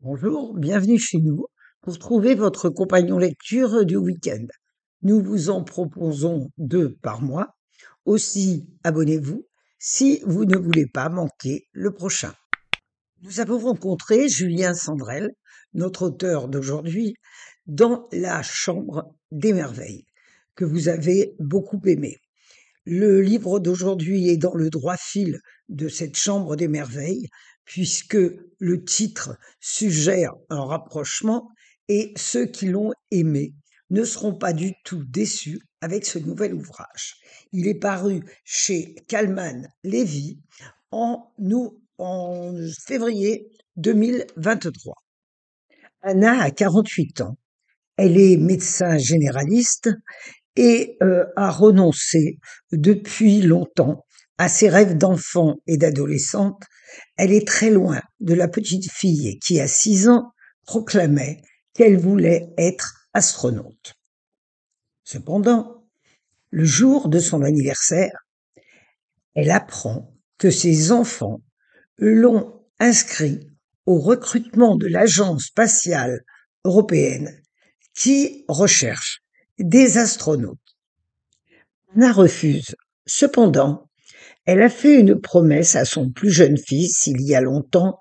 Bonjour, bienvenue chez nous pour trouver votre compagnon lecture du week-end. Nous vous en proposons 2 par mois. Aussi, abonnez-vous si vous ne voulez pas manquer le prochain. Nous avons rencontré Julien Sandrel, notre auteur d'aujourd'hui, dans La Chambre des Merveilles, que vous avez beaucoup aimé. Le livre d'aujourd'hui est dans le droit fil de cette Chambre des Merveilles, puisque le titre suggère un rapprochement et ceux qui l'ont aimé ne seront pas du tout déçus avec ce nouvel ouvrage. Il est paru chez Calman Lévy en février 2023. Anna a 48 ans. Elle est médecin généraliste et a renoncé depuis longtemps à ses rêves d'enfant et d'adolescente. Elle est très loin de la petite fille qui, à 6 ans, proclamait qu'elle voulait être astronaute. Cependant, le jour de son anniversaire, elle apprend que ses enfants l'ont inscrit au recrutement de l'Agence spatiale européenne qui recherche des astronautes. Anna refuse. Cependant, elle a fait une promesse à son plus jeune fils, il y a longtemps,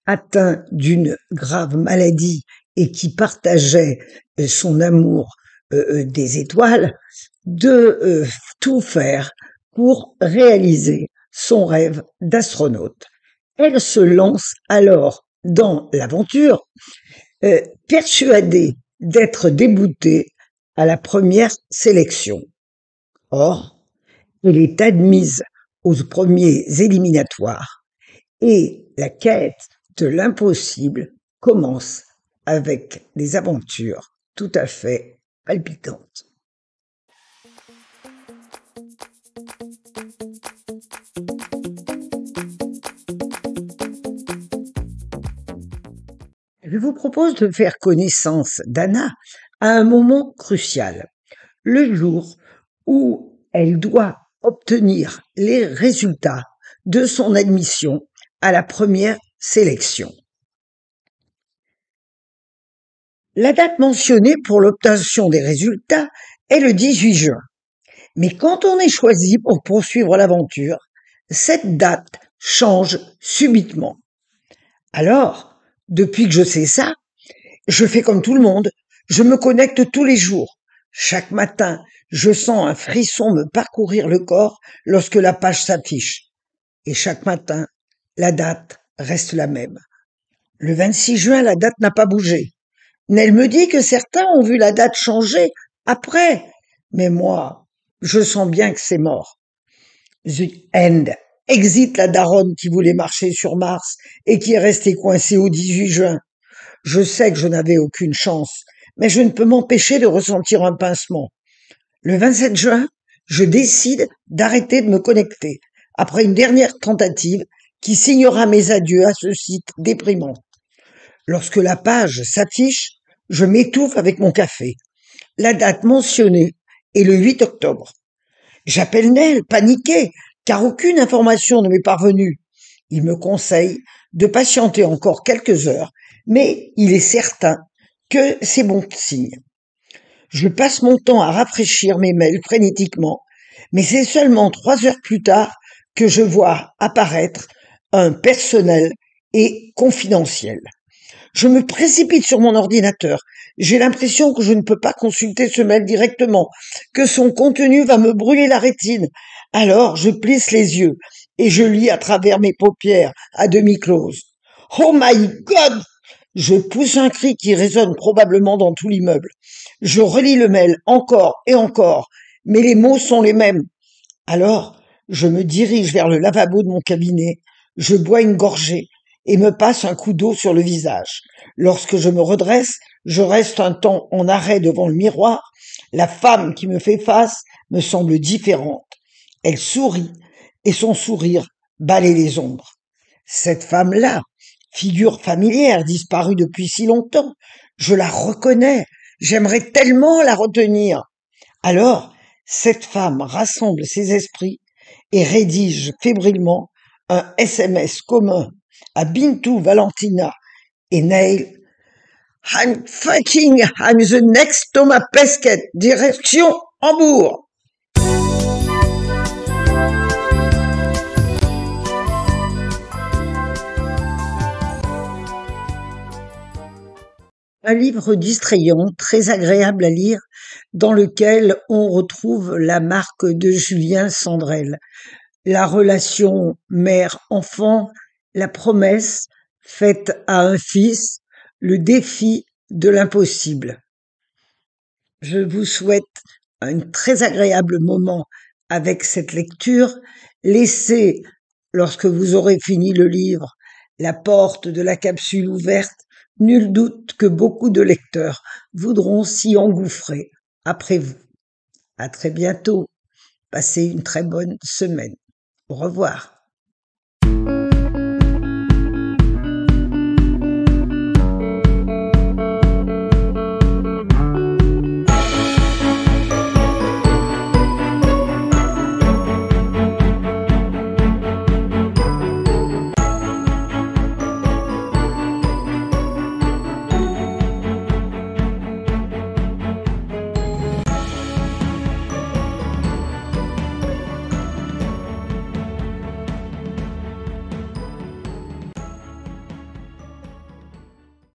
atteint d'une grave maladie et qui partageait son amour des étoiles, de tout faire pour réaliser son rêve d'astronaute. Elle se lance alors dans l'aventure, persuadée d'être déboutée à la première sélection. Or, elle est admise aux premiers éliminatoires et la quête de l'impossible commence avec des aventures tout à fait palpitantes. Je vous propose de faire connaissance d'Anna à un moment crucial, le jour où elle doit obtenir les résultats de son admission à la première sélection. La date mentionnée pour l'obtention des résultats est le 18 juin. Mais quand on est choisi pour poursuivre l'aventure, cette date change subitement. Alors, depuis que je sais ça, je fais comme tout le monde. Je me connecte tous les jours. Chaque matin, je sens un frisson me parcourir le corps lorsque la page s'affiche. Et chaque matin, la date reste la même. Le 26 juin, la date n'a pas bougé. Nell me dit que certains ont vu la date changer après. Mais moi, je sens bien que c'est mort. The End. Exit la daronne qui voulait marcher sur Mars et qui est restée coincée au 18 juin. Je sais que je n'avais aucune chance, mais je ne peux m'empêcher de ressentir un pincement. Le 27 juin, je décide d'arrêter de me connecter, après une dernière tentative qui signera mes adieux à ce site déprimant. Lorsque la page s'affiche, je m'étouffe avec mon café. La date mentionnée est le 8 octobre. J'appelle Nell, paniqué, car aucune information ne m'est parvenue. Il me conseille de patienter encore quelques heures, mais il est certain que c'est bon signe. Je passe mon temps à rafraîchir mes mails frénétiquement, mais c'est seulement 3 heures plus tard que je vois apparaître un personnel et confidentiel. Je me précipite sur mon ordinateur. J'ai l'impression que je ne peux pas consulter ce mail directement, que son contenu va me brûler la rétine. Alors je plisse les yeux et je lis à travers mes paupières à demi closes. Oh my God! Je pousse un cri qui résonne probablement dans tout l'immeuble. Je relis le mail encore et encore, mais les mots sont les mêmes. Alors, je me dirige vers le lavabo de mon cabinet, je bois une gorgée et me passe un coup d'eau sur le visage. Lorsque je me redresse, je reste un temps en arrêt devant le miroir. La femme qui me fait face me semble différente. Elle sourit et son sourire balaie les ombres. Cette femme-là, figure familière disparue depuis si longtemps, je la reconnais. J'aimerais tellement la retenir. Alors, cette femme rassemble ses esprits et rédige fébrilement un SMS commun à Bintou, Valentina et Neil. I'm the next Thomas Pesquet, direction Hambourg. Un livre distrayant, très agréable à lire, dans lequel on retrouve la marque de Julien Sandrel. La relation mère-enfant, la promesse faite à un fils, le défi de l'impossible. Je vous souhaite un très agréable moment avec cette lecture. Laissez, lorsque vous aurez fini le livre, la porte de la capsule ouverte. Nul doute que beaucoup de lecteurs voudront s'y engouffrer après vous. À très bientôt. Passez une très bonne semaine. Au revoir.